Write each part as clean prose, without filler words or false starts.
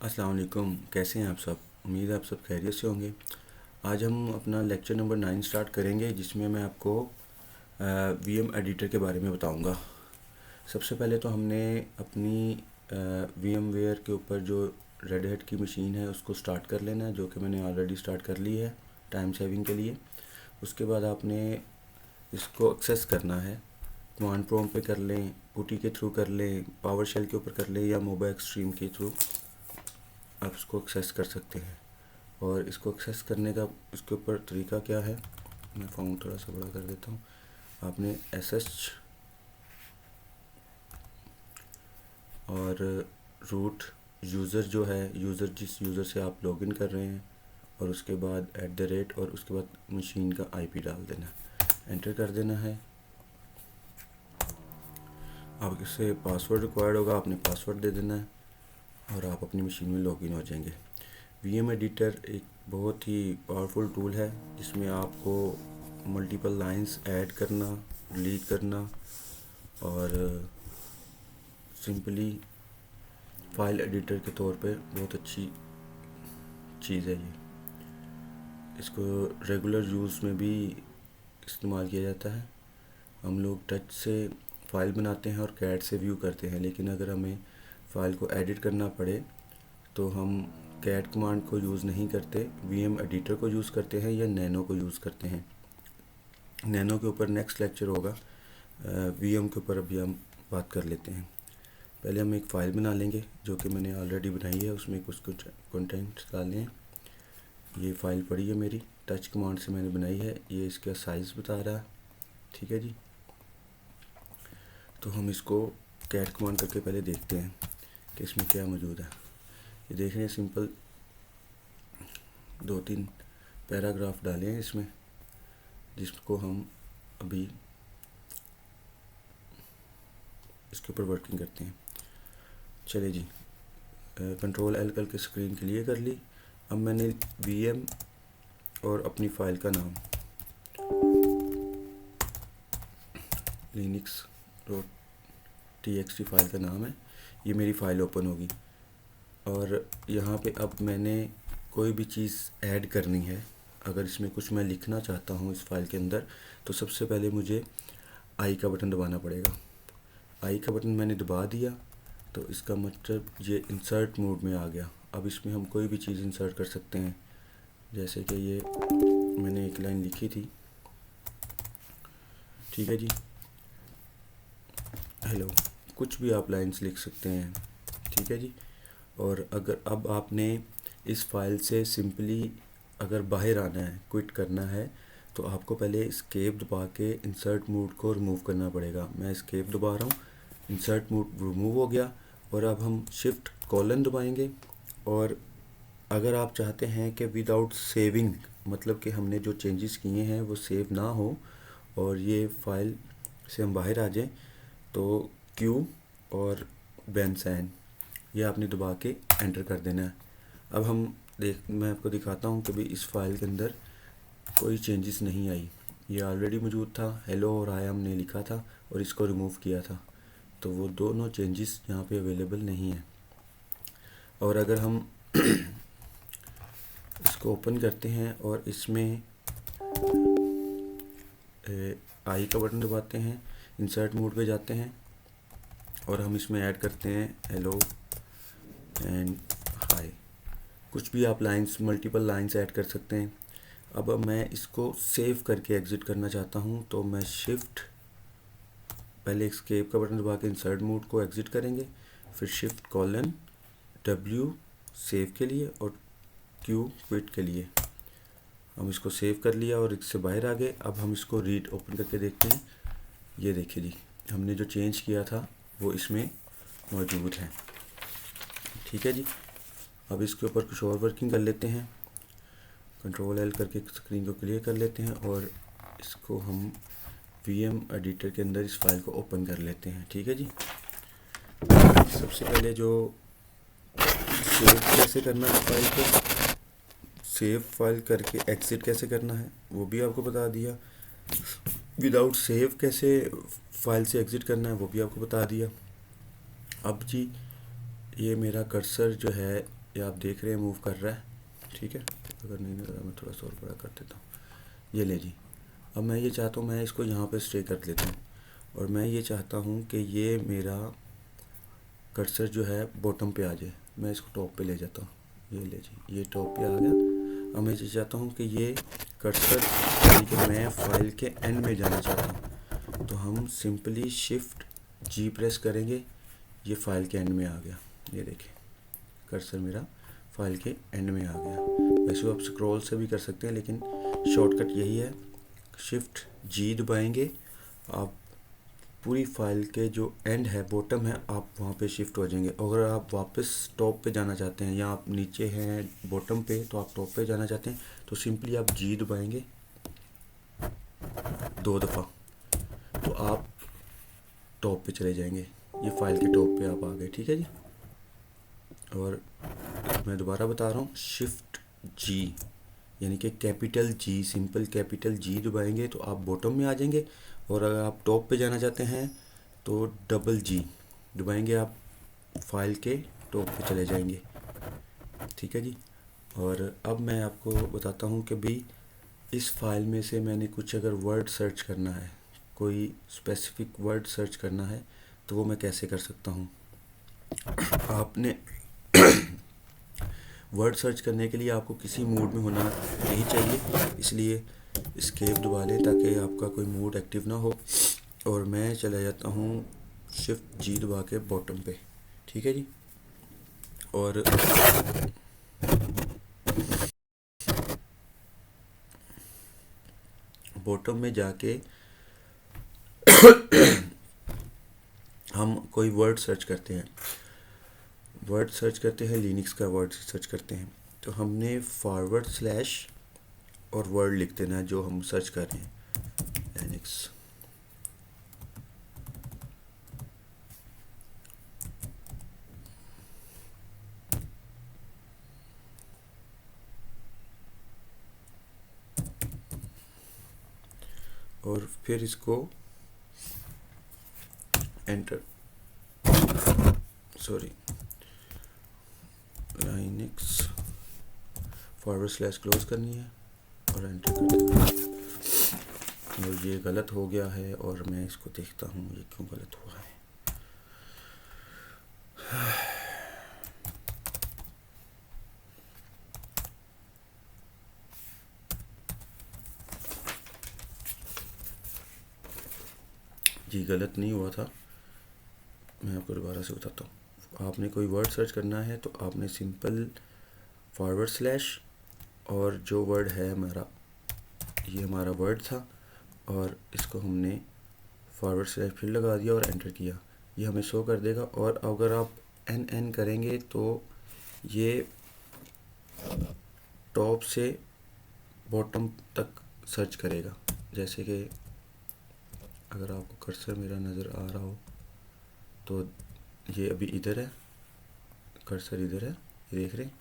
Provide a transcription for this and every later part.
अस्सलाम वालेकुम। कैसे हैं आप सब? उम्मीद है आप सब खैरियत से होंगे। आज हम अपना लेक्चर नंबर 9 स्टार्ट करेंगे, जिसमें मैं आपको वीएम एडिटर के बारे में बताऊंगा। सबसे पहले तो हमने अपनी वीएम वेयर के ऊपर जो रेड हैट की मशीन है उसको स्टार्ट कर लेना है, जो कि मैंने ऑलरेडी स्टार्ट कर ली है टाइम सेविंग के लिए। उसके बाद आपने इसको एक्सेस करना है। कमांड प्रॉम्प्ट पे कर लें, पुटी के थ्रू कर लें, पावर शेल के ऊपर कर लें, या मोबाइल एक्सट्रीम के थ्रू आप इसको एक्सेस कर सकते हैं। और इसको एक्सेस करने का इसके ऊपर तरीका क्या है, मैं फ़ॉन्ट थोड़ा सा बड़ा कर देता हूँ। आपने एसएच और रूट यूज़र जो है, यूज़र जिस यूज़र से आप लॉगिन कर रहे हैं, और उसके बाद @ और उसके बाद मशीन का आईपी डाल देना, एंटर कर देना है। अब इससे पासवर्ड रिक्वायर्ड होगा, आपने पासवर्ड दे देना है और आप अपनी मशीन में लॉगिन हो जाएंगे। वीएम एडिटर एक बहुत ही पावरफुल टूल है, जिसमें आपको मल्टीपल लाइंस ऐड करना, डिलीट करना और सिंपली फाइल एडिटर के तौर पे बहुत अच्छी चीज़ है ये। इसको रेगुलर यूज़ में भी इस्तेमाल किया जाता है। हम लोग टच से फ़ाइल बनाते हैं और कैट से व्यू करते हैं, लेकिन अगर हमें फ़ाइल को एडिट करना पड़े तो हम कैट कमांड को यूज़ नहीं करते, वीएम एडिटर को यूज़ करते हैं या नैनो को यूज़ करते हैं। नैनो के ऊपर नेक्स्ट लेक्चर होगा, वीएम के ऊपर अभी हम बात कर लेते हैं। पहले हम एक फ़ाइल बना लेंगे जो कि मैंने ऑलरेडी बनाई है, उसमें कुछ कंटेंट्स डाले हैं। ये फ़ाइल पड़ी है मेरी, टच कमांड से मैंने बनाई है। ये इसका साइज़ बता रहा है, ठीक है जी। तो हम इसको कैट कमांड करके पहले देखते हैं कि इसमें क्या मौजूद है। ये देख रहे हैं, सिंपल 2-3 पैराग्राफ डाले हैं इसमें, जिसको हम अभी इसके ऊपर वर्किंग करते हैं। चले जी, कंट्रोल एल करके स्क्रीन क्लियर कर ली। अब मैंने वीएम और अपनी फ़ाइल का नाम linux.txt फ़ाइल का नाम है, ये मेरी फ़ाइल ओपन होगी। और यहाँ पे अब मैंने कोई भी चीज़ ऐड करनी है, अगर इसमें कुछ मैं लिखना चाहता हूँ इस फाइल के अंदर, तो सबसे पहले मुझे आई का बटन दबाना पड़ेगा। आई का बटन मैंने दबा दिया तो इसका मतलब ये इंसर्ट मोड में आ गया। अब इसमें हम कोई भी चीज़ इंसर्ट कर सकते हैं, जैसे कि ये मैंने एक लाइन लिखी थी, ठीक है जी, हेलो, कुछ भी आप लाइंस लिख सकते हैं, ठीक है जी। और अगर अब आपने इस फाइल से सिंपली अगर बाहर आना है, क्विट करना है, तो आपको पहले एस्केप दबा के इंसर्ट मोड को रिमूव करना पड़ेगा। मैं एस्केप दबा रहा हूँ, इंसर्ट मोड रिमूव हो गया। और अब हम शिफ्ट कॉलन दबाएंगे। और अगर आप चाहते हैं कि विदाउट सेविंग, मतलब कि हमने जो चेंजेस किए हैं वो सेव ना हो और ये फाइल से हम बाहर आ जाएं, तो क्यू और बेंसैन ये आपने दबा के एंटर कर देना है। अब मैं आपको दिखाता हूँ कि भी इस फाइल के अंदर कोई चेंजेस नहीं आई। ये ऑलरेडी मौजूद था, हेलो और आई हमने लिखा था और इसको रिमूव किया था, तो वो दोनों चेंजेस यहाँ पे अवेलेबल नहीं है। और अगर हम इसको ओपन करते हैं और इसमें आई का बटन दबाते हैं, इंसर्ट मोड पे जाते हैं और हम इसमें ऐड करते हैं हेलो एंड हाय। कुछ भी आप लाइंस, मल्टीपल लाइंस ऐड कर सकते हैं। अब मैं इसको सेव करके एग्ज़िट करना चाहता हूँ, तो मैं शिफ्ट, पहले एस्केप का बटन दबा के इंसर्ट मोड को एग्ज़िट करेंगे, फिर शिफ्ट कॉलन W सेव के लिए और Q क्विट के लिए। हम इसको सेव कर लिया और इससे बाहर आ गए। अब हम इसको रीड ओपन करके देखते हैं। ये देखिए जी, हमने जो चेंज किया था वो इसमें मौजूद है, ठीक है जी। अब इसके ऊपर कुछ और वर्किंग कर लेते हैं। कंट्रोल एल करके स्क्रीन को क्लियर कर लेते हैं और इसको हम वीएम एडिटर के अंदर इस फाइल को ओपन कर लेते हैं, ठीक है जी। सबसे पहले जो सेव कैसे करना है फाइल को, सेव फाइल करके एग्ज़िट कैसे करना है वो भी आपको बता दिया। विदाउट सेव कैसे फाइल से एग्ज़िट करना है वो भी आपको बता दिया। अब जी, ये मेरा कर्सर जो है ये आप देख रहे हैं मूव कर रहा है, ठीक है। अगर नहीं नज़र मैं थोड़ा सा और बड़ा कर देता हूँ, ये ले जी। अब मैं ये चाहता हूँ मैं इसको यहाँ पे स्टे कर लेता हूँ, और मैं ये चाहता हूँ कि ये मेरा कर्सर जो है बॉटम पे आ जाए। मैं इसको टॉप पे ले जाता हूँ, ये ले जी, ये टॉप पे आ गया। अब मैं ये चाहता हूँ कि ये कर्सर यानी कि मैं फाइल के एंड में जाना चाहता हूँ, तो हम सिंपली शिफ्ट जी प्रेस करेंगे, ये फाइल के एंड में आ गया। ये देखिए कर्सर मेरा फाइल के एंड में आ गया। वैसे आप स्क्रॉल से भी कर सकते हैं, लेकिन शॉर्टकट यही है, शिफ्ट जी दबाएंगे, आप पूरी फाइल के जो एंड है बॉटम है आप वहाँ पे शिफ्ट हो जाएंगे। अगर आप वापस टॉप पे जाना चाहते हैं या आप नीचे हैं बॉटम पे तो आप टॉप पे जाना चाहते हैं, तो सिंपली आप जी दबाएंगे 2 दफ़ा, तो आप टॉप पे चले जाएंगे। ये फाइल के टॉप पे आप आ गए, ठीक है जी। और मैं दोबारा बता रहा हूँ, शिफ्ट जी यानी कि capital G, simple capital G दबाएंगे तो आप बॉटम में आ जाएंगे। और अगर आप टॉप पे जाना चाहते हैं तो डबल जी दबाएंगे, आप फाइल के टॉप पे चले जाएंगे, ठीक है जी। और अब मैं आपको बताता हूँ कि भाई इस फाइल में से मैंने कुछ अगर वर्ड सर्च करना है, कोई स्पेसिफिक वर्ड सर्च करना है, तो वो मैं कैसे कर सकता हूँ। आपने वर्ड सर्च करने के लिए आपको किसी मूड में होना नहीं चाहिए, इसलिए एस्केप दबा लें ताकि आपका कोई मूड एक्टिव ना हो। और मैं चला जाता हूँ शिफ्ट जी दबा के बॉटम पे, ठीक है जी। और बॉटम में जाके हम कोई वर्ड सर्च करते हैं, वर्ड सर्च करते हैं, लिनक्स का वर्ड सर्च करते हैं, तो हमने फॉरवर्ड स्लैश और वर्ड लिख देना है जो हम सर्च कर रहे हैं, लिनक्स। और फिर इसको enter, sorry Linux forward slash close करनी है और एंटर कर देना है। और ये गलत हो गया है और मैं इसको देखता हूँ ये क्यों गलत हुआ है। जी गलत नहीं हुआ था, मैं आपको दोबारा से बताता हूँ। आपने कोई वर्ड सर्च करना है तो आपने सिंपल फॉरवर्ड स्लैश और जो वर्ड है हमारा, ये हमारा वर्ड था, और इसको हमने फॉरवर्ड स्लैश फिर लगा दिया और एंटर किया, ये हमें शो कर देगा। और अगर आप एन करेंगे तो ये टॉप से बॉटम तक सर्च करेगा। जैसे कि अगर आपको कर्सर मेरा नज़र आ रहा हो तो ये अभी इधर है, कर्सर इधर है, ये देख रहे हैं।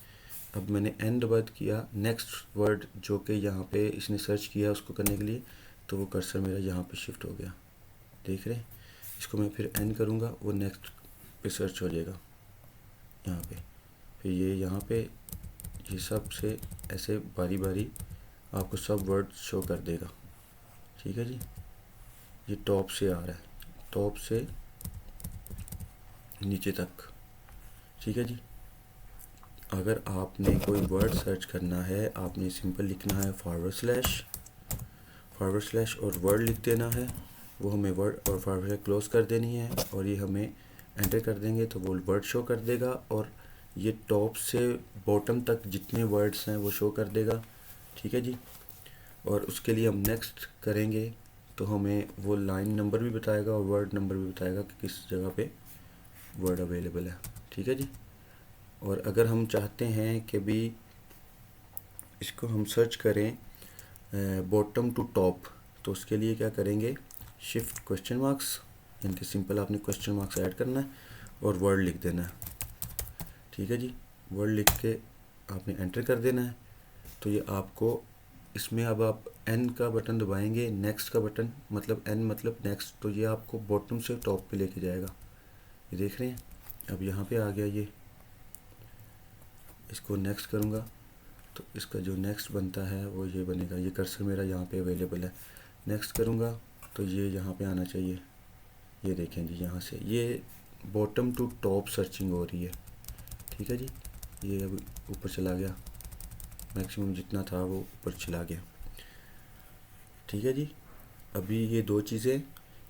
अब मैंने एन दबा किया नेक्स्ट वर्ड जो कि यहाँ पे इसने सर्च किया उसको करने के लिए, तो वो कर्सर मेरा यहाँ पे शिफ्ट हो गया, देख रहे हैं। इसको मैं फिर एन करूँगा, वो नेक्स्ट पे सर्च हो जाएगा यहाँ पे, फिर ये यहाँ पे, ये सब से ऐसे बारी बारी आपको सब वर्ड शो कर देगा, ठीक है जी। ये टॉप से आ रहा है, टॉप से नीचे तक, ठीक है जी। अगर आपने कोई वर्ड सर्च करना है, आपने सिंपल लिखना है फॉरवर्ड स्लैश और वर्ड लिख देना है, वो हमें वर्ड और फॉरवर्ड स्लैश क्लोज कर देनी है, और ये हमें एंटर कर देंगे तो वो वर्ड शो कर देगा, और ये टॉप से बॉटम तक जितने वर्ड्स हैं वो शो कर देगा, ठीक है जी। और उसके लिए हम नेक्स्ट करेंगे तो हमें वो लाइन नंबर भी बताएगा और वर्ड नंबर भी बताएगा कि किस जगह पे वर्ड अवेलेबल है, ठीक है जी। और अगर हम चाहते हैं कि भी इसको हम सर्च करें बॉटम टू टॉप, तो उसके लिए क्या करेंगे, शिफ्ट क्वेश्चन मार्क्स, यानी कि सिंपल आपने क्वेश्चन मार्क्स ऐड करना है और वर्ड लिख देना है, ठीक है जी। वर्ड लिख के आपने एंटर कर देना है, तो ये आपको इसमें, अब आप एन का बटन दबाएंगे, नेक्स्ट का बटन मतलब एन मतलब नेक्स्ट, तो ये आपको बॉटम से टॉप पे लेके जाएगा, ये देख रहे हैं। अब यहाँ पे आ गया, ये इसको नेक्स्ट करूँगा तो इसका जो नेक्स्ट बनता है वो ये बनेगा। ये कर्सर मेरा यहाँ पे अवेलेबल है। नेक्स्ट करूँगा तो ये यहाँ पे आना चाहिए। ये देखें जी, यहाँ से ये बॉटम टू टॉप सर्चिंग हो रही है। ठीक है जी, ये अब ऊपर चला गया, मैक्सिमम जितना था वो ऊपर चला गया। ठीक है जी। अभी ये दो चीज़ें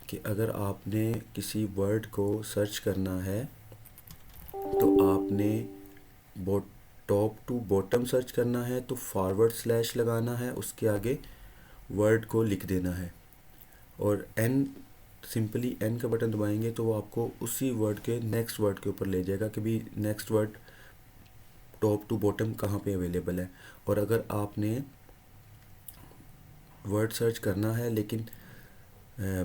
कि अगर आपने किसी वर्ड को सर्च करना है तो आपने टॉप टू बॉटम सर्च करना है तो फॉरवर्ड स्लैश लगाना है, उसके आगे वर्ड को लिख देना है और एन, सिंपली एन का बटन दबाएंगे तो वो आपको उसी वर्ड के नेक्स्ट वर्ड के ऊपर ले जाएगा कि भी next word top to bottom कहाँ पे अवेलेबल है। और अगर आपने वर्ड सर्च करना है लेकिन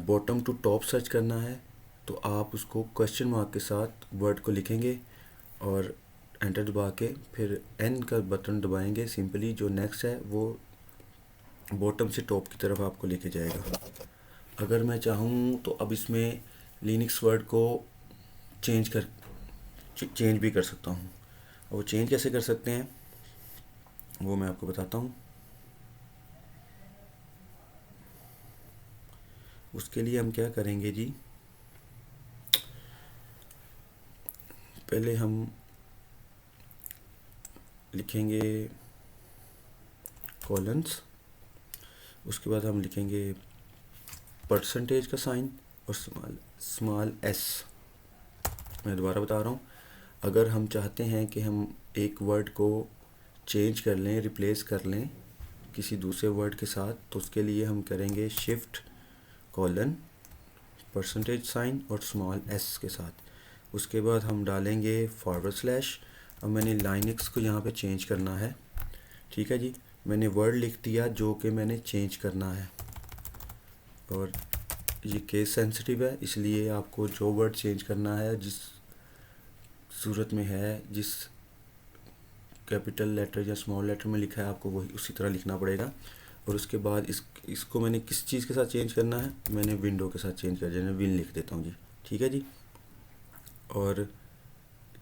बॉटम टू टॉप सर्च करना है तो आप उसको क्वेश्चन मार्क के साथ वर्ड को लिखेंगे और एंटर दबा के फिर एन का बटन दबाएंगे। सिंपली जो नेक्स्ट है वो बॉटम से टॉप की तरफ आपको लेके जाएगा। अगर मैं चाहूँ तो अब इसमें लिनक्स वर्ड को चेंज भी कर सकता हूँ। और वो चेंज कैसे कर सकते हैं वो मैं आपको बताता हूँ। उसके लिए हम क्या करेंगे जी, पहले हम लिखेंगे कॉलन्स, उसके बाद हम लिखेंगे परसेंटेज का साइन और स्मॉल एस। मैं दोबारा बता रहा हूँ, अगर हम चाहते हैं कि हम एक वर्ड को चेंज कर लें, रिप्लेस कर लें किसी दूसरे वर्ड के साथ, तो उसके लिए हम करेंगे शिफ्ट कॉलन परसेंटेज साइन और स्मॉल एस के साथ। उसके बाद हम डालेंगे फॉरवर्ड स्लैश। अब मैंने लाइनक्स को यहाँ पे चेंज करना है। ठीक है जी, मैंने वर्ड लिख दिया जो कि मैंने चेंज करना है और ये केस सेंसिटिव है, इसलिए आपको जो वर्ड चेंज करना है, जिस सूरत में है, जिस कैपिटल लेटर या स्मॉल लेटर में लिखा है, आपको वही उसी तरह लिखना पड़ेगा। और उसके बाद इसको मैंने किस चीज़ के साथ चेंज करना है, मैंने विंडो के साथ चेंज कर दिया, विन लिख देता हूँ जी। ठीक है जी, और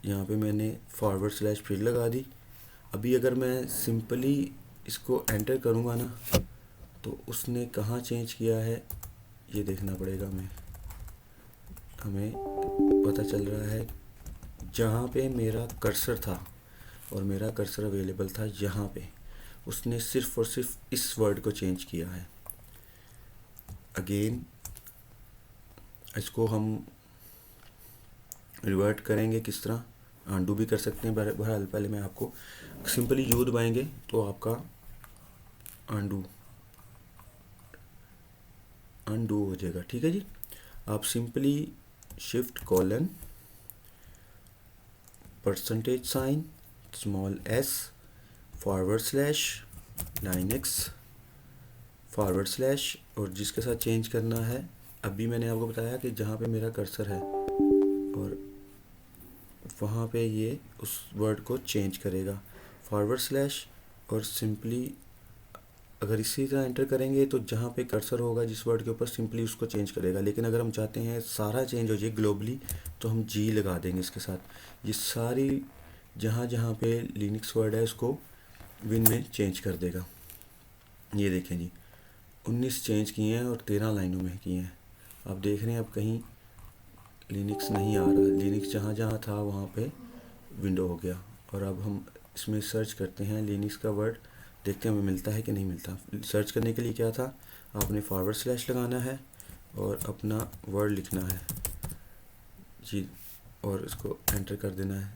यहाँ पे मैंने फॉरवर्ड स्लैश फिर लगा दी। अभी अगर मैं सिंपली इसको एंटर करूँगा ना तो उसने कहाँ चेंज किया है ये देखना पड़ेगा। हमें पता चल रहा है जहाँ पे मेरा कर्सर था और मेरा कर्सर अवेलेबल था यहाँ पे, उसने सिर्फ़ और सिर्फ इस वर्ड को चेंज किया है। अगेन इसको हम रिवर्ट करेंगे किस तरह, अंडू भी कर सकते हैं। बहरहाल पहले मैं आपको सिंपली यू दबाएंगे तो आपका अंडू हो जाएगा। ठीक है जी, आप simply shift colon percentage sign small s forward slash Linux forward slash और जिसके साथ चेंज करना है, अभी मैंने आपको बताया कि जहाँ पे मेरा कर्सर है और वहाँ पे ये उस वर्ड को चेंज करेगा, फॉरवर्ड स्लैश। और सिंपली अगर इसी तरह एंटर करेंगे तो जहाँ पे कर्सर होगा जिस वर्ड के ऊपर, सिंपली उसको चेंज करेगा। लेकिन अगर हम चाहते हैं सारा चेंज हो जाए ग्लोबली तो हम जी लगा देंगे इसके साथ। ये सारी जहाँ जहाँ पे लिनक्स वर्ड है उसको विन में चेंज कर देगा। ये देखें जी, 19 चेंज किए हैं और 13 लाइनों में किए हैं। आप देख रहे हैं अब कहीं लिनक्स नहीं आ रहा, लिनक्स जहाँ जहाँ था वहाँ पे विंडो हो गया। और अब हम इसमें सर्च करते हैं लिनक्स का वर्ड, देखते हैं हमें मिलता है कि नहीं मिलता। सर्च करने के लिए क्या था, आपने फॉरवर्ड स्लैश लगाना है और अपना वर्ड लिखना है जी और इसको एंटर कर देना है।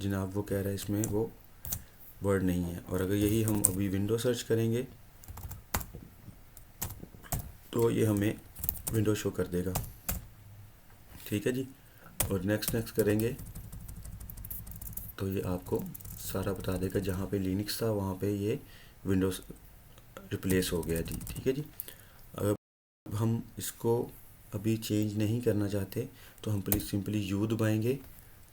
जनाब वो कह रहा है इसमें वो वर्ड नहीं है। और अगर यही हम अभी विंडो सर्च करेंगे तो ये हमें विंडो शो कर देगा। ठीक है जी, और नेक्स्ट करेंगे तो ये आपको सारा बता देगा जहाँ पे लिनक्स था वहाँ पे ये विंडोज़ रिप्लेस हो गया जी। ठीक है जी, अगर हम इसको अभी चेंज नहीं करना चाहते तो हम सिंपली यू दबाएंगे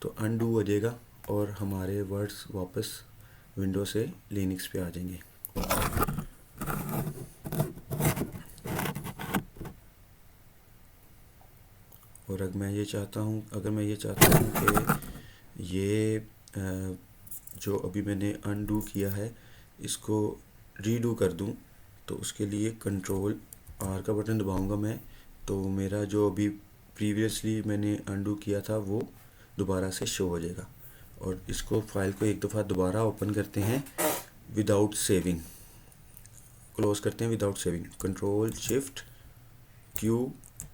तो अनडू हो जाएगा और हमारे वर्ड्स वापस विंडो से लिनक्स पे आ जाएंगे। और अगर मैं ये चाहता हूँ कि ये जो अभी मैंने अनडू किया है इसको रीडू कर दूं, तो उसके लिए कंट्रोल आर का बटन दबाऊंगा मैं, तो मेरा जो अभी प्रीवियसली मैंने अनडू किया था वो दोबारा से शो हो जाएगा। और इसको फाइल को एक दफ़ा दोबारा ओपन करते हैं विदाउट सेविंग, क्लोज करते हैं without saving, control shift Q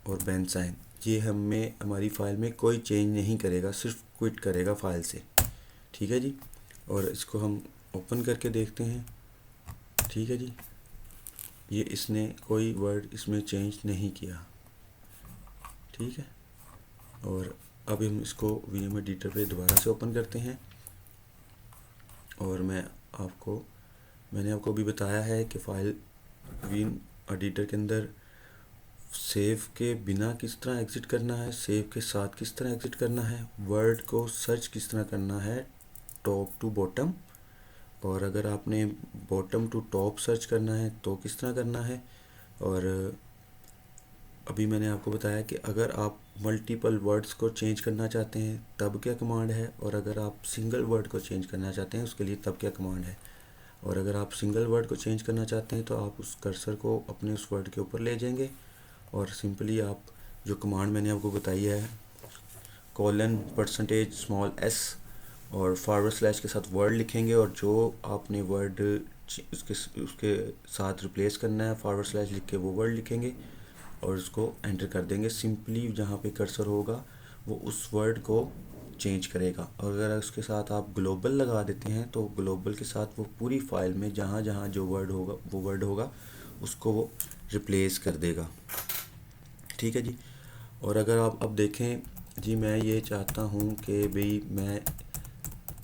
और बैन साइन, ये हमारी फ़ाइल में कोई चेंज नहीं करेगा, सिर्फ क्विट करेगा फ़ाइल से। ठीक है जी। और इसको हम ओपन करके देखते हैं। ठीक है जी, ये इसने कोई वर्ड इसमें चेंज नहीं किया। ठीक है। और अब हम इसको वीएम एडिटर पे दोबारा से ओपन करते हैं। और मैंने आपको भी बताया है कि फ़ाइल वीएम एडिटर के अंदर सेव के बिना किस तरह एग्ज़िट करना है, सेव के साथ किस तरह एग्ज़िट करना है, वर्ड को सर्च किस तरह करना है टॉप टू बॉटम, और अगर आपने बॉटम टू टॉप सर्च करना है तो किस तरह करना है। और अभी मैंने आपको बताया कि अगर आप मल्टीपल वर्ड्स को चेंज करना चाहते हैं तब क्या कमांड है, और अगर आप सिंगल वर्ड को चेंज करना चाहते हैं उसके लिए तब क्या कमांड है। और अगर आप सिंगल वर्ड को चेंज करना चाहते हैं तो आप उस कर्सर को अपने उस वर्ड के ऊपर ले जाएंगे और सिंपली आप जो कमांड मैंने आपको बताई है कोलन %s और फॉरवर्ड स्लैश के साथ वर्ड लिखेंगे, और जो आपने वर्ड उसके साथ रिप्लेस करना है फॉरवर्ड स्लैश लिख के वो वर्ड लिखेंगे और उसको एंटर कर देंगे। सिंपली जहाँ पे कर्सर होगा वो उस वर्ड को चेंज करेगा। और अगर उसके साथ आप ग्लोबल लगा देते हैं तो ग्लोबल के साथ वो पूरी फाइल में जहाँ जहाँ जो वर्ड होगा उसको वो रिप्लेस कर देगा। ठीक है जी। और अगर आप अब देखें जी, मैं ये चाहता हूँ कि भाई मैं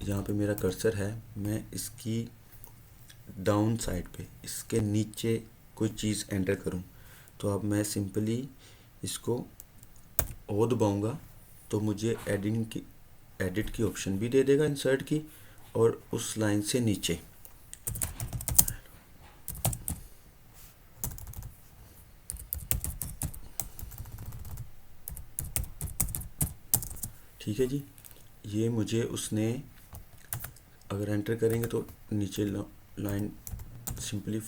जहाँ पे मेरा कर्सर है मैं इसकी डाउन साइड पे इसके नीचे कोई चीज़ एंटर करूँ, तो अब मैं सिंपली इसको ओ दबाऊँगा तो मुझे एडिट की ऑप्शन भी दे देगा इंसर्ट की, और उस लाइन से नीचे। ठीक है जी, ये मुझे उसने अगर एंटर करेंगे तो नीचे लाइन सिंपली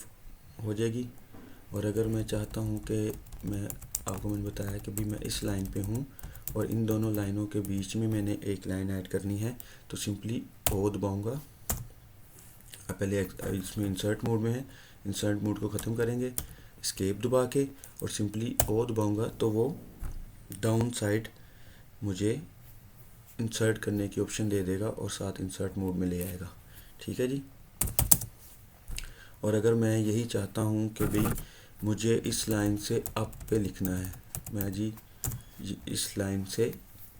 हो जाएगी। और अगर मैं चाहता हूँ कि मैंने बताया कि भी मैं इस लाइन पे हूँ और इन दोनों लाइनों के बीच में मैंने एक लाइन ऐड करनी है, तो सिंपली ओ दबाऊँगा। पहले इसमें इंसर्ट मोड में है, इंसर्ट मोड को ख़त्म करेंगे एस्केप दबा के, और सिंपली ओ दबाऊँगा तो वो डाउन साइड मुझे इंसर्ट करने की ऑप्शन दे देगा और साथ इंसर्ट मोड में ले आएगा। ठीक है जी। और अगर मैं यही चाहता हूँ कि भाई मुझे इस लाइन से अप पे लिखना है, मैं जी इस लाइन से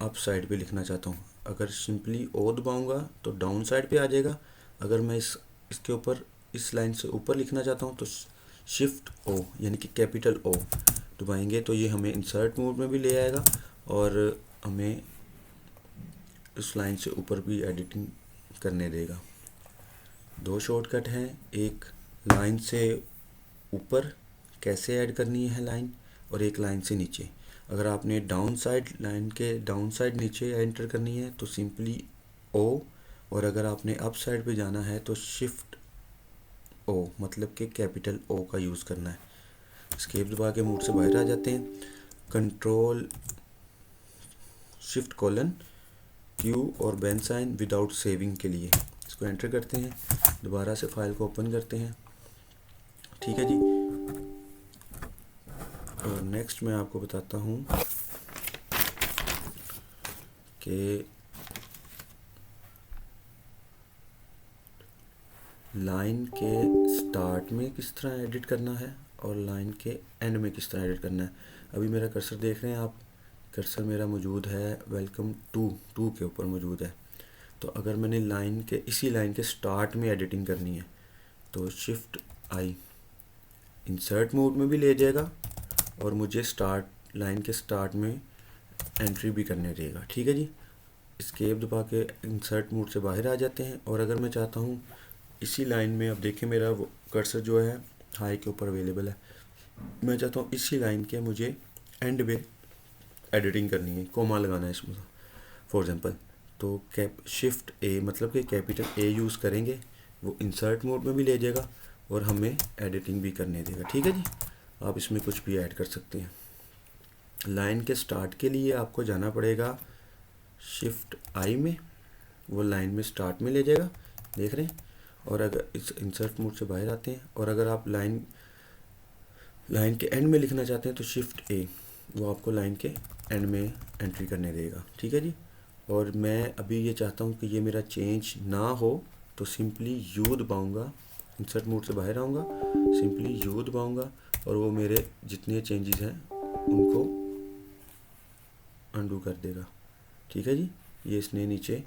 अप साइड पे लिखना चाहता हूँ, अगर सिंपली ओ दबाऊँगा तो डाउन साइड पे आ जाएगा। अगर मैं इसके ऊपर इस लाइन से ऊपर लिखना चाहता हूँ तो शिफ्ट ओ यानी कि कैपिटल ओ दबाएंगे तो ये हमें इंसर्ट मोड में भी ले आएगा और हमें उस लाइन से ऊपर भी एडिटिंग करने देगा। दो शॉर्टकट हैं, एक लाइन से ऊपर कैसे ऐड करनी है लाइन, और एक लाइन से नीचे। अगर आपने लाइन के डाउन साइड नीचे एंटर करनी है तो सिंपली ओ, और अगर आपने अप साइड पे जाना है तो शिफ्ट ओ मतलब कि कैपिटल ओ का यूज़ करना है। एस्केप दबा के मोड से बाहर आ जाते हैं, कंट्रोल शिफ्ट कोलन क्यू और बैन साइन विदाउट सेविंग के लिए इसको एंटर करते हैं, दोबारा से फाइल को ओपन करते हैं। ठीक है जी। और नेक्स्ट मैं आपको बताता हूँ कि लाइन के स्टार्ट में किस तरह एडिट करना है और लाइन के एंड में किस तरह एडिट करना है। अभी मेरा कर्सर देख रहे हैं आप, कर्सर मेरा मौजूद है वेलकम टू के ऊपर मौजूद है। तो अगर मैंने इसी लाइन के स्टार्ट में एडिटिंग करनी है तो शिफ्ट आई इंसर्ट मोड में भी ले जाएगा और मुझे लाइन के स्टार्ट में एंट्री भी करने देगा। ठीक है जी। एस्केप दबा के इंसर्ट मोड से बाहर आ जाते हैं। और अगर मैं चाहता हूँ इसी लाइन में, अब देखिए मेरा वो कर्सर जो है हाई के ऊपर अवेलेबल है, मैं चाहता हूँ इसी लाइन के मुझे एंड में एडिटिंग करनी है, कोमा लगाना है इसमें फॉर एग्जांपल, तो शिफ्ट ए मतलब कि कैपिटल ए यूज़ करेंगे, वो इंसर्ट मोड में भी ले जाएगा और हमें एडिटिंग भी करने देगा। ठीक है जी, आप इसमें कुछ भी ऐड कर सकते हैं। लाइन के स्टार्ट के लिए आपको जाना पड़ेगा शिफ्ट आई में, वो लाइन में स्टार्ट में ले जाएगा, देख रहे हैं। और अगर इस इंसर्ट मोड से बाहर आते हैं और अगर आप लाइन के एंड में लिखना चाहते हैं तो शिफ्ट ए, वो आपको लाइन के एंड में एंट्री करने देगा। ठीक है जी। और मैं अभी ये चाहता हूँ कि ये मेरा चेंज ना हो, तो सिंपली यू दबाऊँगा, इंसर्ट मोड से बाहर आऊँगा, सिंपली यू दबाऊँगा और वो मेरे जितने चेंजेस हैं उनको अंडू कर देगा। ठीक है जी, ये इसने नीचे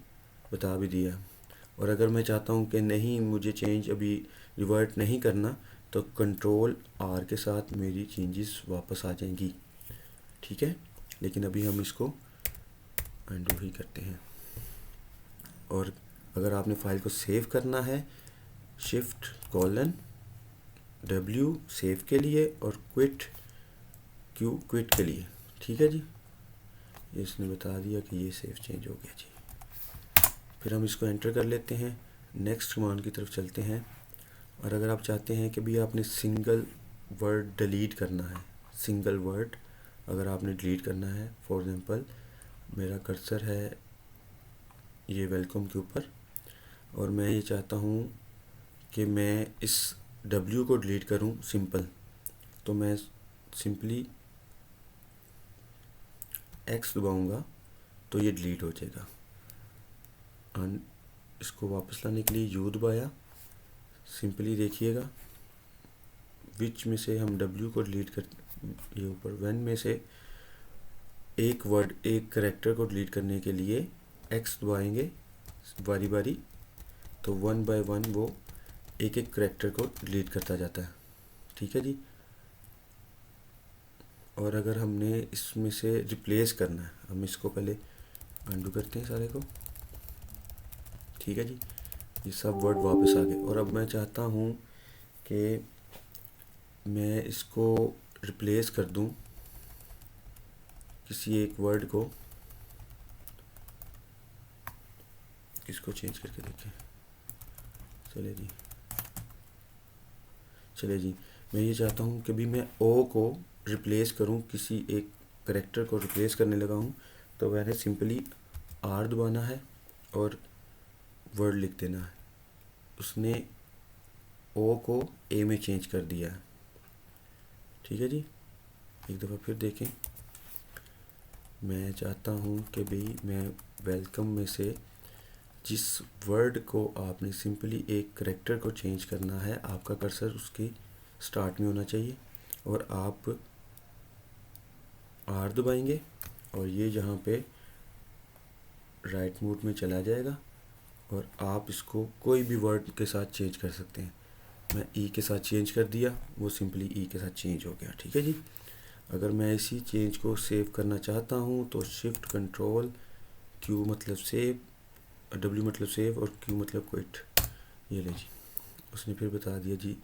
बता भी दिया। और अगर मैं चाहता हूँ कि नहीं, मुझे चेंज अभी रिवर्ट नहीं करना, तो कंट्रोल आर के साथ मेरी चेंजेस वापस आ जाएंगी। ठीक है, लेकिन अभी हम इसको अंडू ही करते हैं। और अगर आपने फाइल को सेव करना है, शिफ्ट कॉलन W सेव के लिए और क्विट Q क्विट के लिए। ठीक है जी, इसने बता दिया कि ये सेव चेंज हो गया जी। फिर हम इसको एंटर कर लेते हैं, नेक्स्ट कमांड की तरफ चलते हैं। और अगर आप चाहते हैं कि भी आपने सिंगल वर्ड डिलीट करना है, सिंगल वर्ड अगर आपने डिलीट करना है, फॉर एग्जांपल मेरा कर्सर है ये वेलकम के ऊपर और मैं ये चाहता हूँ कि मैं इस W को डिलीट करूँ सिंपल, तो मैं सिंपली X दबाऊँगा तो ये डिलीट हो जाएगा। इसको वापस लाने के लिए U दबाया, सिंपली देखिएगा विच में से हम W को डिलीट कर, ये ऊपर वन में से एक वर्ड एक करेक्टर को डिलीट करने के लिए X दबाएंगे बारी बारी, तो वन बाय वन वो एक एक करेक्टर को डिलीट करता जाता है। ठीक है जी। और अगर हमने इसमें से रिप्लेस करना है, हम इसको पहले अंडू करते हैं सारे को। ठीक है जी, ये सब वर्ड वापस आ गए। और अब मैं चाहता हूँ कि मैं इसको रिप्लेस कर दूँ किसी एक वर्ड को, किसको चेंज करके देखें। चले जी, मैं ये चाहता हूँ कि भी मैं ओ को रिप्लेस करूँ, किसी एक करेक्टर को रिप्लेस करने लगा हूँ, तो मैंने सिंपली आर दबाना है और वर्ड लिख देना है। उसने ओ को ए में चेंज कर दिया है। ठीक है जी, एक दफ़ा फिर देखें। मैं चाहता हूँ कि भाई मैं वेलकम में से जिस वर्ड को आपने सिंपली एक करेक्टर को चेंज करना है, आपका कर्सर उसके स्टार्ट में होना चाहिए और आप आर दबाएंगे और ये जहाँ पे राइट मोड में चला जाएगा और आप इसको कोई भी वर्ड के साथ चेंज कर सकते हैं। मैं ई के साथ चेंज कर दिया, वो सिंपली ई के साथ चेंज हो गया। ठीक है जी। अगर मैं इसी चेंज को सेव करना चाहता हूँ तो शिफ्ट कंट्रोल क्यू मतलब सेव, W मतलब सेव और Q मतलब क्विट। ये ले जी, उसने फिर बता दिया जी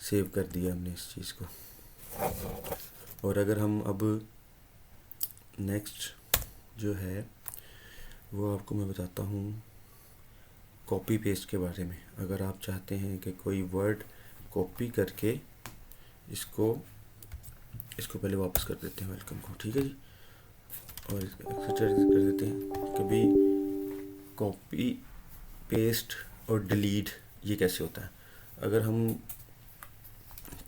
सेव कर दिया हमने इस चीज़ को। और अगर हम अब नेक्स्ट जो है वो आपको मैं बताता हूँ कॉपी पेस्ट के बारे में। अगर आप चाहते हैं कि कोई वर्ड कॉपी करके इसको पहले वापस कर देते हैं वेलकम को। ठीक है जी, और एक्सेट्रा कर देते हैं। कभी कॉपी पेस्ट और डिलीट ये कैसे होता है। अगर हम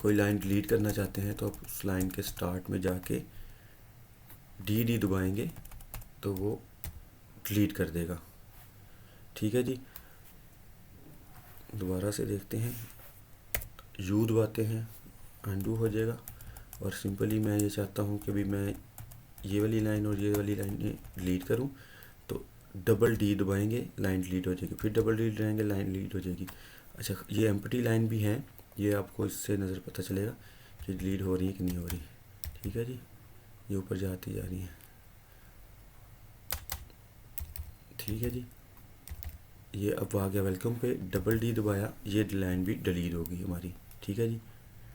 कोई लाइन डिलीट करना चाहते हैं तो आप उस लाइन के स्टार्ट में जाके डी दबाएंगे तो वो डिलीट कर देगा। ठीक है जी, दोबारा से देखते हैं, यू दबाते हैं, अंडू हो जाएगा। और सिंपली मैं ये चाहता हूँ कि भी मैं ये वाली लाइन और ये वाली लाइन डिलीट करूँ, तो डबल डी दबाएंगे, लाइन डिलीट हो जाएगी, फिर डबल डी दबाएंगे, लाइन डिलीट हो जाएगी। अच्छा, ये एम्प्टी लाइन भी है, ये आपको इससे नज़र पता चलेगा कि डिलीट हो रही है कि नहीं हो रही। ठीक है जी, ये ऊपर जाती जा रही है। ठीक है जी, ये अब आ गया वेलकम पे, डबल डी दबाया, ये लाइन भी डिलीट होगी हमारी। ठीक है जी।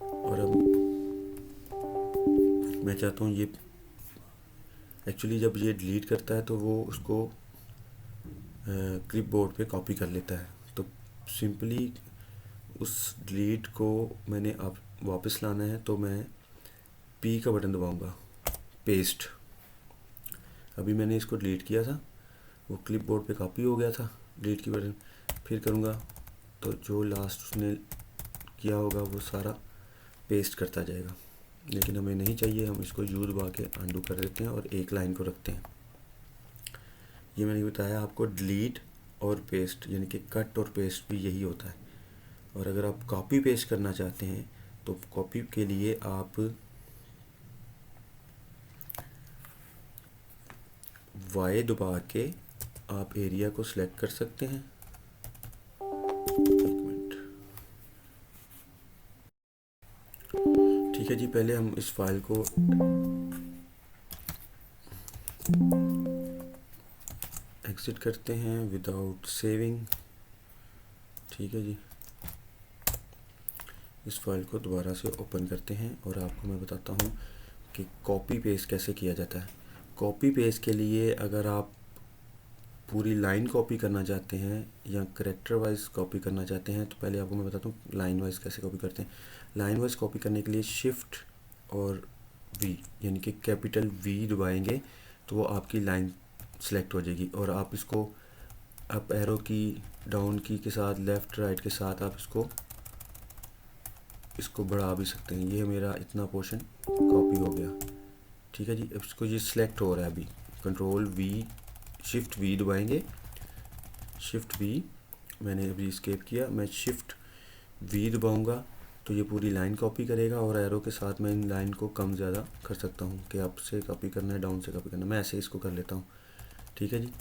और अब मैं चाहता हूँ ये एक्चुअली जब ये डिलीट करता है तो वो उसको क्लिपबोर्ड पे कॉपी कर लेता है। तो सिंपली उस डिलीट को मैंने अब वापस लाना है, तो मैं पी का बटन दबाऊंगा, पेस्ट। अभी मैंने इसको डिलीट किया था, वो क्लिपबोर्ड पे कॉपी हो गया था, डिलीट की बटन फिर करूँगा तो जो लास्ट उसने किया होगा वो सारा पेस्ट करता जाएगा। लेकिन हमें नहीं चाहिए, हम इसको यू दबा के अंडू कर देते हैं और एक लाइन को रखते हैं। ये मैंने बताया आपको, डिलीट और पेस्ट यानी कि कट और पेस्ट भी यही होता है। और अगर आप कॉपी पेस्ट करना चाहते हैं तो कॉपी के लिए आप वाई दबा के आप एरिया को सिलेक्ट कर सकते हैं। एक मिनट, ठीक है जी। पहले हम इस फाइल को एग्जिट करते हैं विदाउट सेविंग। ठीक है जी, इस फाइल को दोबारा से ओपन करते हैं और आपको मैं बताता हूँ कि कॉपी पेस्ट कैसे किया जाता है। कॉपी पेस्ट के लिए अगर आप पूरी लाइन कॉपी करना चाहते हैं या करेक्टर वाइज कॉपी करना चाहते हैं, तो पहले आपको मैं बताता हूँ लाइन वाइज कैसे कॉपी करते हैं। लाइन वाइज कॉपी करने के लिए शिफ्ट और वी यानी कि कैपिटल वी दबाएंगे तो वो आपकी लाइन सेलेक्ट हो जाएगी। और आप इसको अप एरो की, डाउन की के साथ, लेफ़्ट राइट के साथ आप इसको बढ़ा भी सकते हैं। ये मेरा इतना पोर्शन कॉपी हो गया। ठीक है जी, अब इसको ये सिलेक्ट हो रहा है। अभी कंट्रोल वी, शिफ्ट वी दबाएंगे, शिफ्ट वी, मैंने अभी एस्केप किया, मैं शिफ्ट वी दबाऊंगा तो ये पूरी लाइन कॉपी करेगा। और एरो के साथ मैं इन लाइन को कम ज़्यादा कर सकता हूँ कि अप से कॉपी करना है, डाउन से कॉपी करना है। मैं ऐसे इसको कर लेता हूँ। ठीक है जी,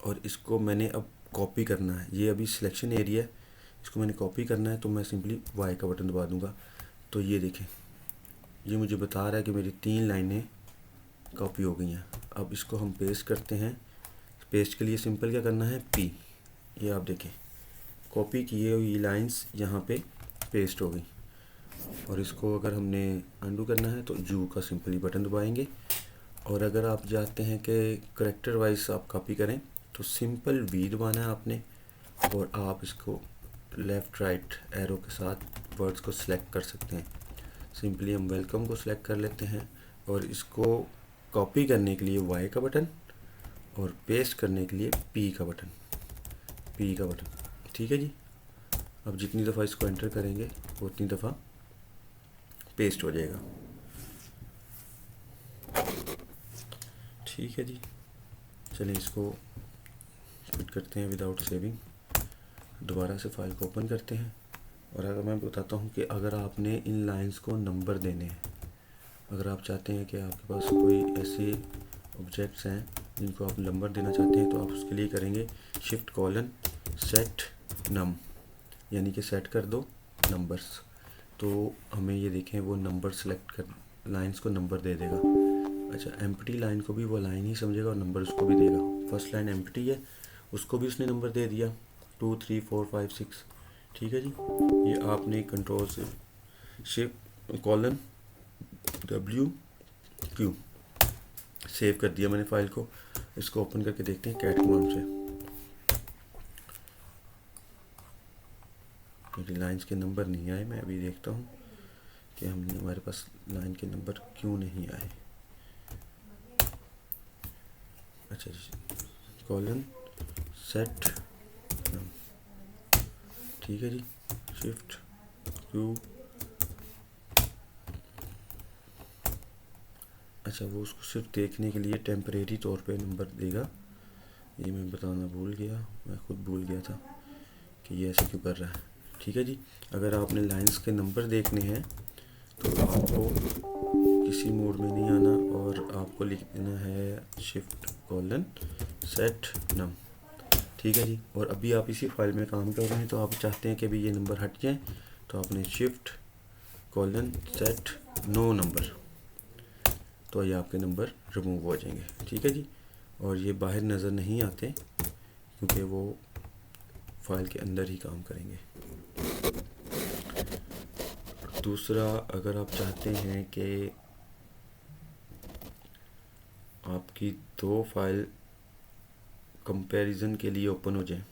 और इसको मैंने अब कॉपी करना है। ये अभी सिलेक्शन एरिया है, इसको मैंने कॉपी करना है तो मैं सिंपली वाई का बटन दबा दूंगा। तो ये देखें, ये मुझे बता रहा है कि मेरी 3 लाइनें कॉपी हो गई हैं। अब इसको हम पेस्ट करते हैं। पेस्ट के लिए सिंपल क्या करना है, पी। ये आप देखें, कॉपी किए हुई लाइंस यहाँ पे पेस्ट हो गई। और इसको अगर हमने अंडू करना है तो यू का सिंपली बटन दबाएंगे। और अगर आप चाहते हैं कि करेक्टर वाइज आप कॉपी करें तो सिंपल वी दबाना है आपने, और आप इसको लेफ़्ट राइट एरो के साथ वर्ड्स को सिलेक्ट कर सकते हैं। सिंपली हम वेलकम को सिलेक्ट कर लेते हैं और इसको कॉपी करने के लिए वाई का बटन और पेस्ट करने के लिए पी का बटन, पी का बटन। ठीक है जी, अब जितनी दफ़ा इसको एंटर करेंगे उतनी दफ़ा पेस्ट हो जाएगा। ठीक है जी, चलिए इसको क्विट करते हैं विदाउट सेविंग। दोबारा से फाइल को ओपन करते हैं। और अगर मैं बताता हूँ कि अगर आपने इन लाइंस को नंबर देने हैं, अगर आप चाहते हैं कि आपके पास कोई ऐसे ऑब्जेक्ट्स हैं जिनको आप नंबर देना चाहते हैं, तो आप उसके लिए करेंगे शिफ्ट कॉलन सेट नम, यानी कि सेट कर दो नंबर्स। तो हमें ये देखें वो नंबर सेलेक्ट कर, लाइंस को नंबर दे देगा। अच्छा, एम्प्टी लाइन को भी वो लाइन ही समझेगा और नंबर उसको भी देगा। फर्स्ट लाइन एम्प्टी है, उसको भी उसने नंबर दे दिया 2 3 4 5 6। ठीक है जी, ये आपने कंट्रोल से shift colon W Q save कर दिया मैंने फाइल को। इसको ओपन करके देखते हैं कैट कमांड से। मेरी लाइंस के नंबर नहीं आए, मैं अभी देखता हूँ कि हमारे पास लाइन के नंबर क्यों नहीं आए। अच्छा जी, कॉलन सेट, ठीक है जी, शिफ्ट क्यू। अच्छा, वो उसको सिर्फ देखने के लिए टेम्परेरी तौर पे नंबर देगा। ये मैं बताना भूल गया, मैं खुद भूल गया था कि ये ऐसे क्यों कर रहा है। ठीक है जी, अगर आपने लाइंस के नंबर देखने हैं तो आपको किसी मोड में नहीं आना और आपको लिख देना है शिफ्ट कॉलन सेट नम। ठीक है जी, और अभी आप इसी फाइल में काम कर रहे हैं तो आप चाहते हैं कि भी ये नंबर हट जाए, तो आपने shift colon set no number, तो ये आपके नंबर रिमूव हो जाएंगे। ठीक है जी, और ये बाहर नज़र नहीं आते क्योंकि वो फाइल के अंदर ही काम करेंगे। दूसरा, अगर आप चाहते हैं कि आपकी 2 फाइल कंपैरिजन के लिए ओपन हो जाए।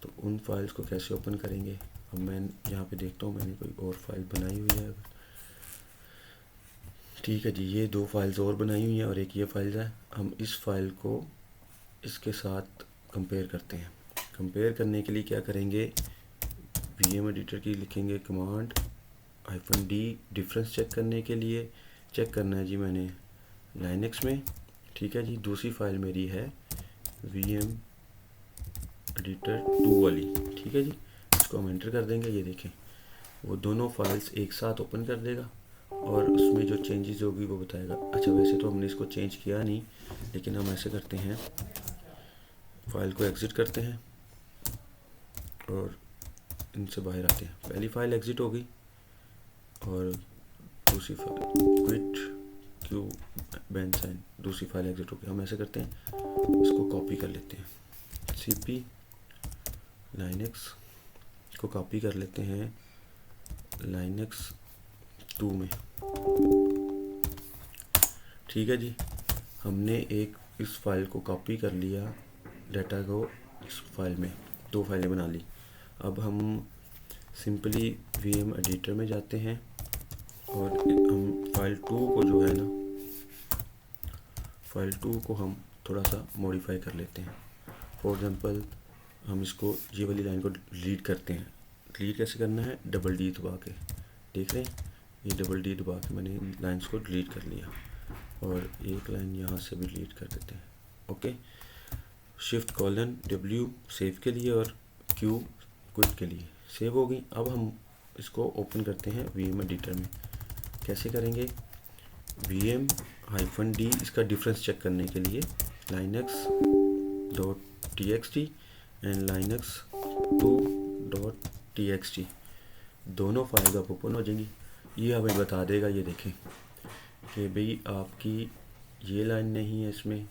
तो उन फाइल्स को कैसे ओपन करेंगे? अब मैं यहाँ पे देखता हूँ, मैंने कोई और फाइल बनाई हुई है। ठीक है जी, ये 2 फाइल्स और बनाई हुई हैं और एक ये फाइल है। हम इस फाइल को इसके साथ कंपेयर करते हैं। कंपेयर करने के लिए क्या करेंगे, VM एडिटर की लिखेंगे कमांड -d, डिफरेंस चेक करने के लिए। चेक करना है जी मैंने लाइनक्स में। ठीक है जी, दूसरी फाइल मेरी है VM एडिटर 2 वाली। ठीक है जी, इसको हम एंटर कर देंगे। ये देखें, वो दोनों फाइल्स एक साथ ओपन कर देगा और उसमें जो चेंजेस होगी वो बताएगा। अच्छा, वैसे तो हमने इसको चेंज किया नहीं, लेकिन हम ऐसे करते हैं, फाइल को एग्ज़िट करते हैं और इनसे बाहर आते हैं। पहली फाइल एग्ज़िट हो गई और दूसरी फाइल क्विट क्यू बेंसाइन, दूसरी फाइल एग्ज़िट हो गई। हम ऐसे करते हैं, इसको कॉपी कर लेते हैं, CP लाइनक्स को कॉपी कर लेते हैं लाइनक्स 2 में। ठीक है जी, हमने एक इस फाइल को कॉपी कर लिया, डाटा को इस फाइल में 2 फाइलें बना ली। अब हम सिंपली VM एडिटर में जाते हैं और हम फाइल 2 को जो है ना, फाइल 2 को हम थोड़ा सा मॉडिफाई कर लेते हैं। फॉर एग्ज़ाम्पल, हम इसको ये वाली लाइन को डिलीट करते हैं। डिलीट कैसे करना है, डबल D दबा के। देख रहे हैं, ये डबल D दबा के मैंने इन लाइन्स को डिलीट कर लिया और एक लाइन यहाँ से भी डिलीट कर देते हैं। ओके, Shift:W सेव के लिए और Q क्विट के लिए। सेव हो गई। अब हम इसको ओपन करते हैं VM एडिटर में। कैसे करेंगे, VM-D, इसका डिफरेंस चेक करने के लिए linux.txt एंड linux2.txt दोनों फाइल आप ओपन हो जाएंगी। ये हमें बता देगा, ये देखें कि भाई आपकी ये लाइन नहीं है इसमें।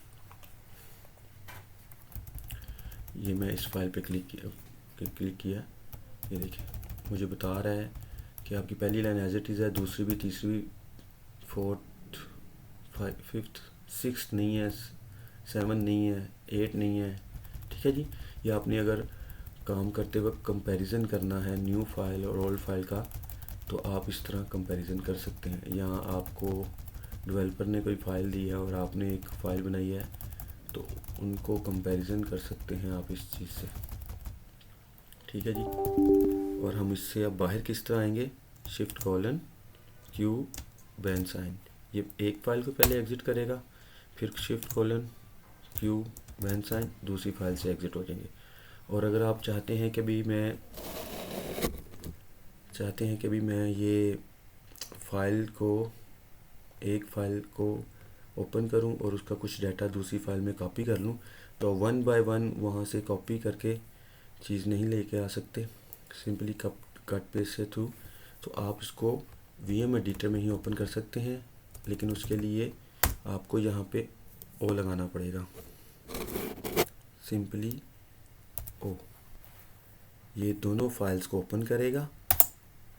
ये मैं इस फाइल पे क्लिक किया, ये देखें मुझे बता रहा है कि आपकी पहली लाइन एज इट इज़ है, दूसरी भी, तीसरी भी, 4th 5th 6th नहीं है, 7 नहीं है, 8 नहीं है। ठीक है जी, ये आपने अगर काम करते वक्त कंपैरिजन करना है न्यू फाइल और ओल्ड फाइल का, तो आप इस तरह कंपैरिजन कर सकते हैं। यहाँ आपको डेवलपर ने कोई फ़ाइल दी है और आपने एक फ़ाइल बनाई है, तो उनको कंपैरिजन कर सकते हैं आप इस चीज़ से। ठीक है जी, और हम इससे अब बाहर किस तरह आएंगे, Shift:Q बेंसाइन। ये एक फ़ाइल को पहले एग्ज़िट करेगा, फिर Shift:Q बेंसाइन दूसरी फाइल से एग्ज़िट हो जाएंगे। और अगर आप चाहते हैं कि भी मैं ये एक फ़ाइल को ओपन करूं और उसका कुछ डाटा दूसरी फाइल में कॉपी कर लूं, तो 1 बाय 1 वहां से कॉपी करके चीज़ नहीं लेके आ सकते, सिंपली कट पेस्ट से थ्रू। तो आप इसको VM एडिटर में ही ओपन कर सकते हैं, लेकिन उसके लिए आपको यहाँ पे O लगाना पड़ेगा, सिंपली O। ये दोनों फाइल्स को ओपन करेगा।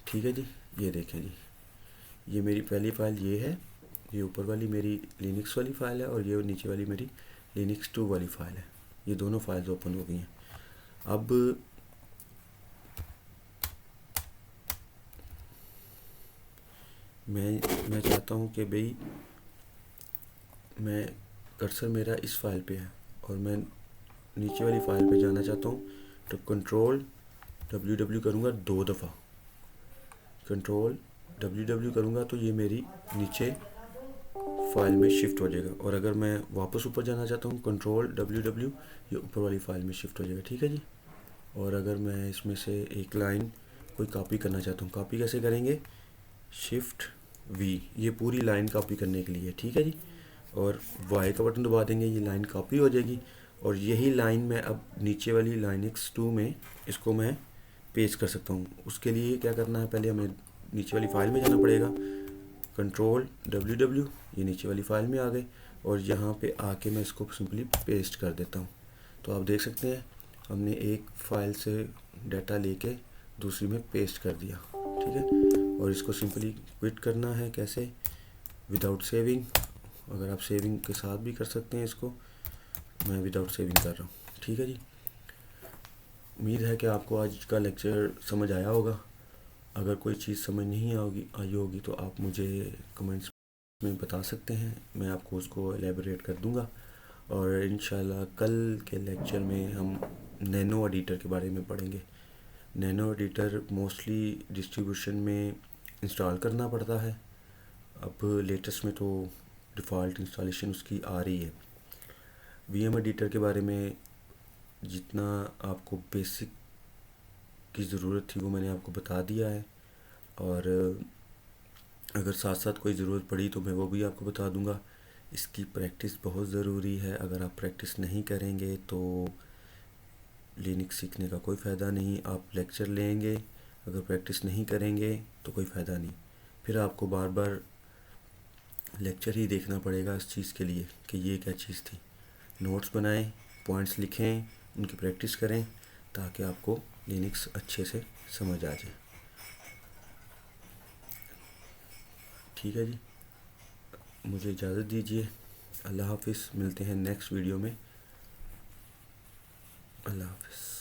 ठीक है जी, ये देखें जी, ये मेरी पहली फ़ाइल ये है, ये ऊपर वाली मेरी लिनक्स वाली फ़ाइल है और ये नीचे वाली मेरी लिनक्स 2 वाली फ़ाइल है। ये दोनों फाइल्स ओपन हो गई हैं। अब मैं चाहता हूँ कि भाई मैं कर्सर मेरा इस फाइल पे है और मैं नीचे वाली फ़ाइल पे जाना चाहता हूँ, तो Ctrl+W करूँगा 2 दफ़ा। Ctrl+W करूँगा तो ये मेरी नीचे फाइल में शिफ्ट हो जाएगा, और अगर मैं वापस ऊपर जाना चाहता हूँ Ctrl+W, ये ऊपर वाली फाइल में शिफ्ट हो जाएगा। ठीक है जी, और अगर मैं इसमें से एक लाइन कोई कॉपी करना चाहता हूँ, कॉपी कैसे करेंगे, Shift+V, ये पूरी लाइन कॉपी करने के लिए। ठीक है जी, और Y का बटन दबा देंगे, ये लाइन कॉपी हो जाएगी। और यही लाइन मैं अब नीचे वाली लिनक्स 2 में इसको मैं पेस्ट कर सकता हूँ। उसके लिए क्या करना है, पहले हमें नीचे वाली फाइल में जाना पड़ेगा, Ctrl+W, ये नीचे वाली फाइल में आ गए, और यहाँ पे आके मैं इसको सिंपली पेस्ट कर देता हूँ। तो आप देख सकते हैं हमने एक फ़ाइल से डाटा लेके दूसरी में पेस्ट कर दिया। ठीक है, और इसको सिंपली क्विट करना है, कैसे, विदाउट सेविंग। अगर आप सेविंग के साथ भी कर सकते हैं इसको, मैं विदाउट सेविंग कर रहा हूँ। ठीक है जी, उम्मीद है कि आपको आज का लेक्चर समझ आया होगा। अगर कोई चीज़ समझ नहीं आई होगी तो आप मुझे कमेंट्स में बता सकते हैं, मैं आपको उसको एलेबोरेट कर दूंगा। और इंशाल्लाह कल के लेक्चर में हम नैनो एडिटर के बारे में पढ़ेंगे। नैनो एडिटर मोस्टली डिस्ट्रीब्यूशन में इंस्टॉल करना पड़ता है। अब लेटेस्ट में तो डिफ़ॉल्ट इंस्टॉलेशन उसकी आ रही है। वीएम एडिटर के बारे में जितना आपको बेसिक की ज़रूरत थी वो मैंने आपको बता दिया है, और अगर साथ साथ कोई ज़रूरत पड़ी तो मैं वो भी आपको बता दूंगा। इसकी प्रैक्टिस बहुत ज़रूरी है। अगर आप प्रैक्टिस नहीं करेंगे तो लिनक्स सीखने का कोई फ़ायदा नहीं। आप लेक्चर लेंगे, अगर प्रैक्टिस नहीं करेंगे तो कोई फ़ायदा नहीं। फिर आपको बार बार लेक्चर ही देखना पड़ेगा इस चीज़ के लिए कि ये क्या चीज़ थी। नोट्स बनाएं, पॉइंट्स लिखें, उनकी प्रैक्टिस करें ताकि आपको लिनक्स अच्छे से समझ आ जाए। ठीक है जी, मुझे इजाज़त दीजिए। अल्लाह हाफिज़, मिलते हैं नेक्स्ट वीडियो में। अल्लाह हाफिज़।